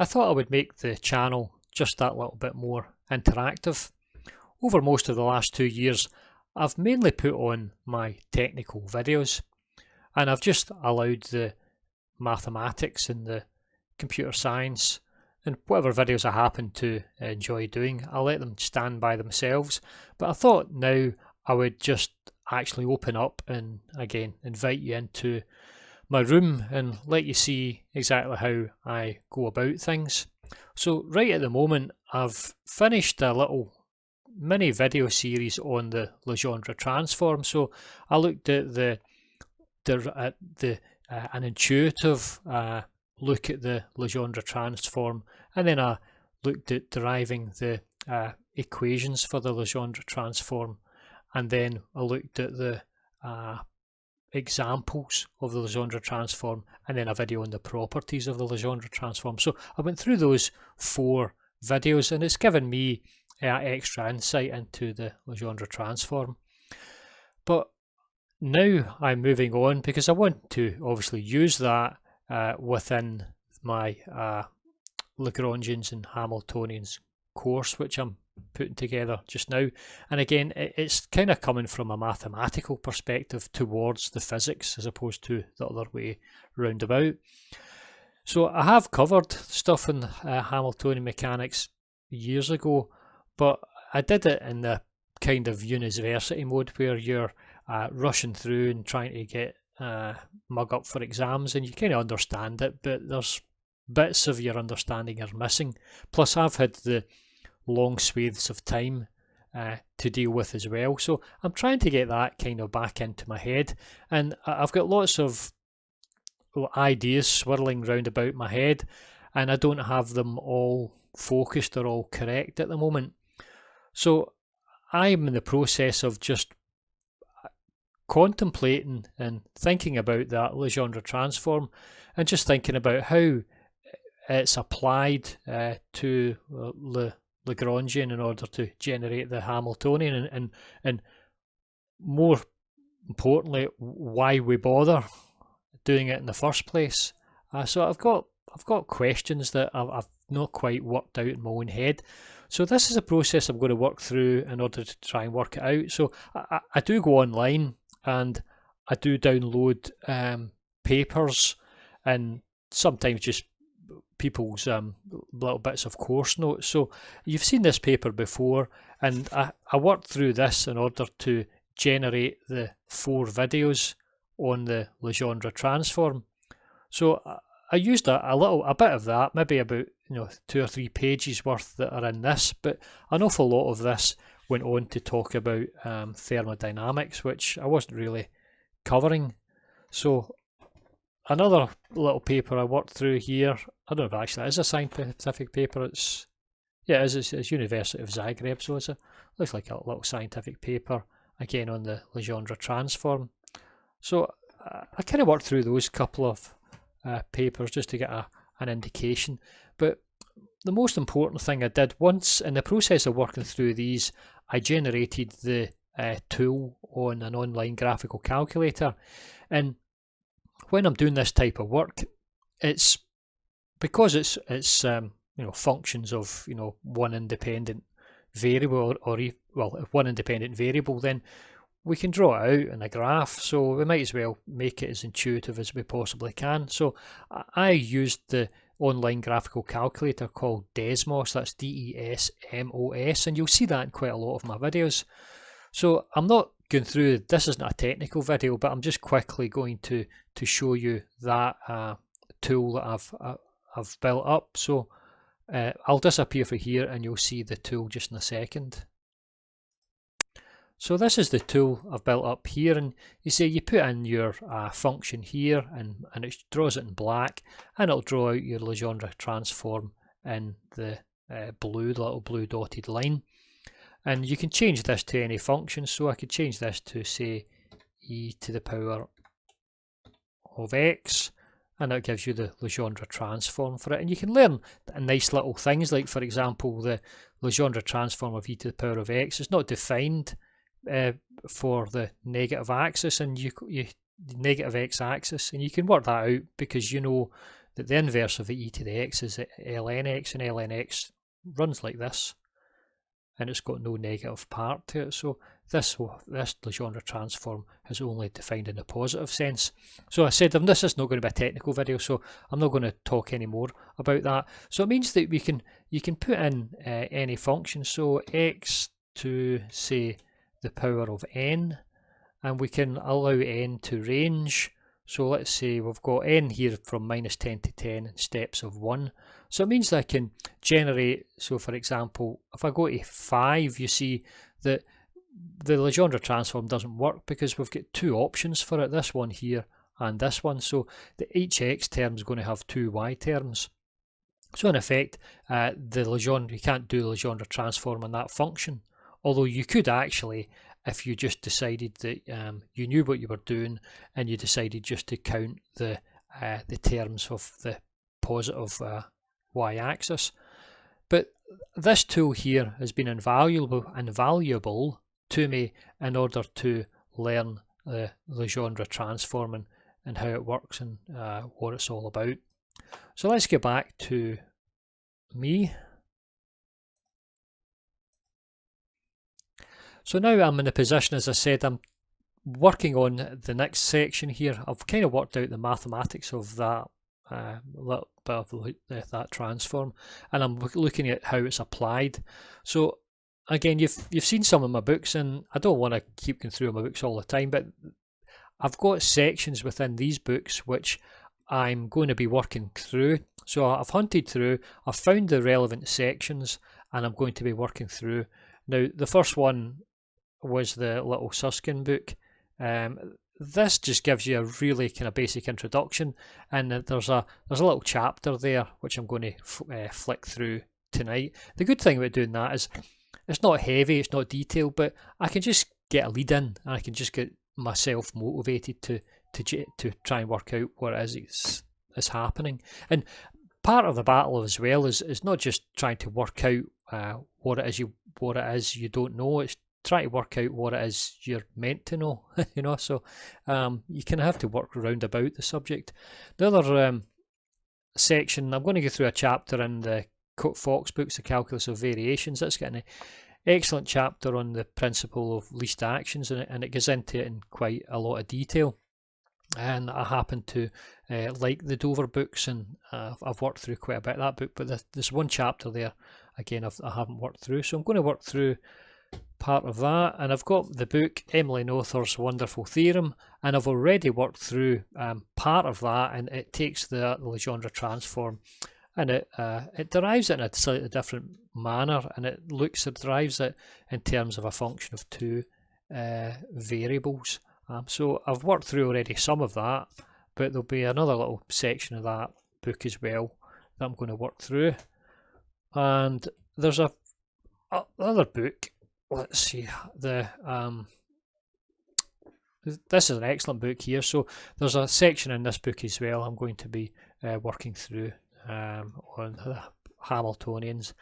I thought I would make the channel just that little bit more interactive. Over most of the last 2 years, I've mainly put on my technical videos, and I've just allowed the mathematics and the computer science and whatever videos I happen to enjoy doing, I'll let them stand by themselves. But I thought now I would just actually open up and again invite you into my room and let you see exactly how I go about things. So right at the moment I've finished a little mini video series on the Legendre transform. So I looked at an intuitive look at the Legendre transform, and then I looked at deriving the equations for the Legendre transform, and then I looked at the examples of the Legendre transform, and then a video on the properties of the Legendre transform. So I went through those 4 videos, and it's given me extra insight into the Legendre transform. But now I'm moving on because I want to obviously use that within my Lagrangians and Hamiltonians course, which I'm putting together just now. And again, it's kind of coming from a mathematical perspective towards the physics as opposed to the other way roundabout. So I have covered stuff in Hamiltonian mechanics years ago, but I did it in the kind of university mode where you're rushing through and trying to get mug up for exams, and you kind of understand it, but there's bits of your understanding are missing. Plus I've had the long swathes of time to deal with as well, so I'm trying to get that kind of back into my head, and I've got lots of ideas swirling round about my head, and I don't have them all focused or all correct at the moment. So I'm in the process of just contemplating and thinking about that Legendre transform, and just thinking about how it's applied to Lagrangian in order to generate the Hamiltonian, and more importantly, why we bother doing it in the first place. So I've got questions that I've not quite worked out in my own head. So this is a process I'm going to work through in order to try and work it out. So I do go online and I do download papers and sometimes just people's little bits of course notes. So you've seen this paper before, and I worked through this in order to generate the 4 videos on the Legendre transform. So I used a bit of that, maybe about 2 or 3 pages worth that are in this, but an awful lot of this went on to talk about thermodynamics, which I wasn't really covering. So another little paper I worked through here, I don't know if actually it is a scientific paper, it's University of Zagreb, so looks like a little scientific paper, again on the Legendre transform. So I kind of worked through those couple of papers just to get an indication, but the most important thing I did once in the process of working through these, I generated the tool on an online graphical calculator, and when I'm doing this type of work, it's because it's functions of one independent variable, or one independent variable, then we can draw it out in a graph, so we might as well make it as intuitive as we possibly can. So I used the online graphical calculator called Desmos, that's DESMOS, and you'll see that in quite a lot of my videos. So I'm not going through, this isn't a technical video, but I'm just quickly going to show you that tool that I've built up. So I'll disappear from here and you'll see the tool just in a second. So this is the tool I've built up here, and you see you put in your function here, and it draws it in black, and it'll draw out your Legendre transform in the little blue dotted line. And you can change this to any function, so I could change this to say e to the power of x, and that gives you the Legendre transform for it. And you can learn nice little things, like for example the Legendre transform of e to the power of x is not defined for the negative axis, and you negative x-axis, and you can work that out because that the inverse of the e to the x is ln x, and ln x runs like this, and it's got no negative part to it. So this Legendre transform is only defined in the positive sense. So I said this is not going to be a technical video, so I'm not going to talk any more about that. So it means that you can put in any function, so x to say the power of n, and we can allow n to range. So let's say we've got n here from -10 to 10 in steps of 1. So it means that I can generate, so for example, if I go to 5, you see that the Legendre transform doesn't work because we've got two options for it, this one here and this one. So each x term is going to have two y terms. So in effect, the Legendre, you can't do the Legendre transform on that function. Although you could actually, if you just decided that you knew what you were doing and you decided just to count the terms of the positive y-axis. But this tool here has been invaluable to me in order to learn the Legendre transform and how it works and what it's all about. So let's get back to me. So now I'm in a position, as I said, I'm working on the next section here. I've kind of worked out the mathematics of that little bit of that transform, and I'm looking at how it's applied. So again, you've seen some of my books, and I don't want to keep going through my books all the time, but I've got sections within these books which I'm going to be working through. So I've hunted through, I've found the relevant sections, and I'm going to be working through. Now, the first one was the little Susskind book. This just gives you a really kind of basic introduction, and there's a little chapter there which I'm going to flick through tonight. The good thing about doing that is it's not heavy, it's not detailed, but I can just get a lead in, and I can just get myself motivated to try and work out what it is happening. And part of the battle as well is not just trying to work out what it is you don't know. It's trying to work out what it is you're meant to know. You know, so you kind of have to work around about the subject. The other section, I'm going to go through a chapter in the Fox books, The Calculus of Variations. That's got an excellent chapter on the principle of least actions, and it goes into it in quite a lot of detail. And I happen to like the Dover books, and I've worked through quite a bit of that book, but there's one chapter there, again, I haven't worked through. So I'm going to work through part of that, and I've got the book Emily Noether's Wonderful Theorem, and I've already worked through part of that, and it takes the Legendre transform, and it derives it in a slightly different manner, and it derives it in terms of a function of two variables. So I've worked through already some of that, but there'll be another little section of that book as well that I'm going to work through. And there's another book. Let's see, this is an excellent book here. So there's a section in this book as well I'm going to be working through on the Hamiltonians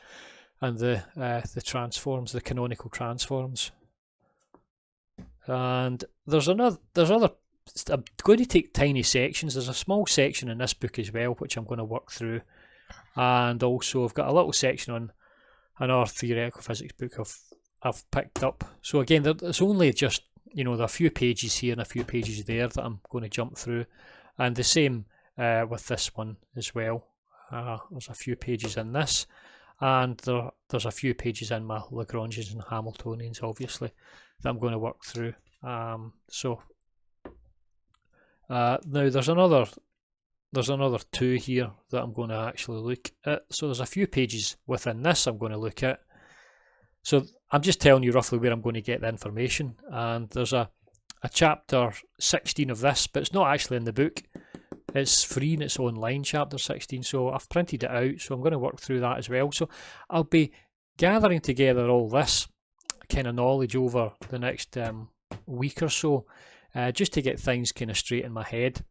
and the transforms, the canonical transforms. And there's other. I'm going to take tiny sections. There's a small section in this book as well, which I'm going to work through, and also I've got a little section on another theoretical physics book I've picked up. So again, there's only just, there are a few pages here and a few pages there that I'm going to jump through, and the same with this one as well. There's a few pages in this, and there's a few pages in my Lagrangians and Hamiltonians, obviously, that I'm going to work through. Now there's another two here that I'm going to actually look at. So there's a few pages within this I'm going to look at. So I'm just telling you roughly where I'm going to get the information, and there's a chapter 16 of this, but it's not actually in the book. It's free and it's online, chapter 16, so I've printed it out, so I'm going to work through that as well. So I'll be gathering together all this kind of knowledge over the next week or so, just to get things kind of straight in my head.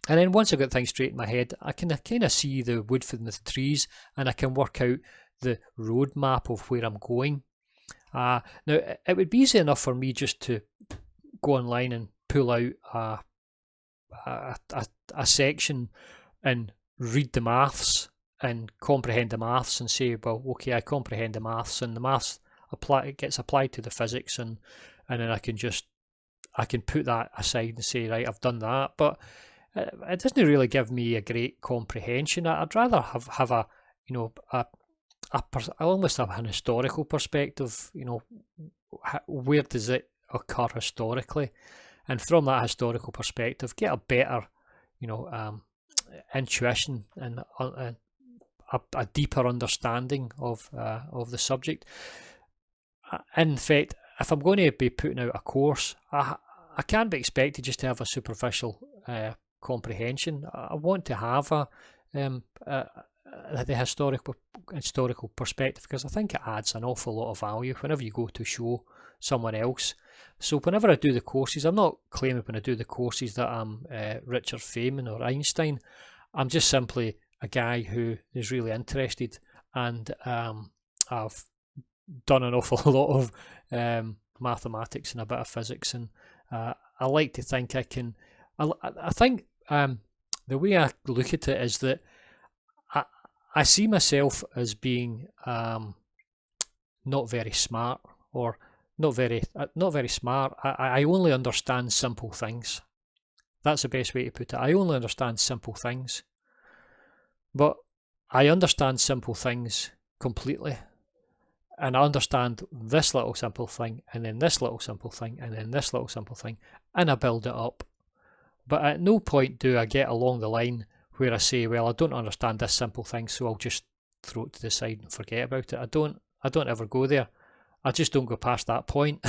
And then once I've got things straight in my head, I can kind of see the wood from the trees, and I can work out the roadmap of where I'm going. Now, it would be easy enough for me just to go online and pull out a section and read the maths and comprehend the maths and say, well, okay, I comprehend the maths, and the maths gets applied to the physics, and then I can put that aside and say, right, I've done that. But it doesn't really give me a great comprehension. I'd rather have a, you know, I almost have an historical perspective. You know, where does it occur historically, and from that historical perspective, get a better, you know, intuition and a deeper understanding of the subject. In fact, if I'm going to be putting out a course, I can't be expected just to have a superficial comprehension. I want to have the historical perspective, because I think it adds an awful lot of value whenever you go to show someone else. So whenever I do the courses, I'm not claiming when I do the courses that I'm Richard Feynman or Einstein. I'm just simply a guy who is really interested, and I've done an awful lot of mathematics and a bit of physics, and I like to think I can. I think the way I look at it is that I see myself as being not very smart, or not very smart. I only understand simple things. That's the best way to put it. I only understand simple things, but I understand simple things completely. And I understand this little simple thing, and then this little simple thing, and then this little simple thing, and I build it up. But at no point do I get along the line where I say, well, I don't understand this simple thing, so I'll just throw it to the side and forget about it. I don't ever go there. I just don't go past that point.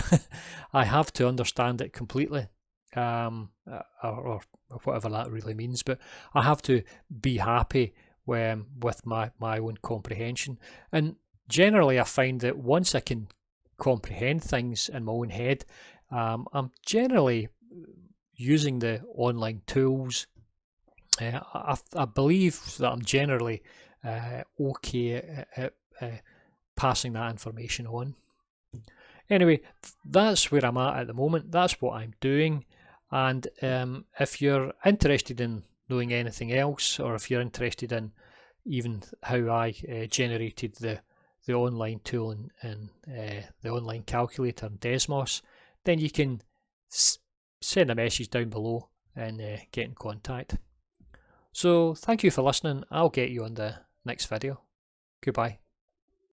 I have to understand it completely, or whatever that really means. But I have to be happy with my own comprehension. And generally, I find that once I can comprehend things in my own head, I'm generally using the online tools. I believe that I'm generally okay at passing that information on. Anyway, that's where I'm at the moment. That's what I'm doing. And if you're interested in knowing anything else, or if you're interested in even how I generated the online tool and the online calculator in Desmos, then you can send a message down below and get in contact. So thank you for listening. I'll get you on the next video. Goodbye.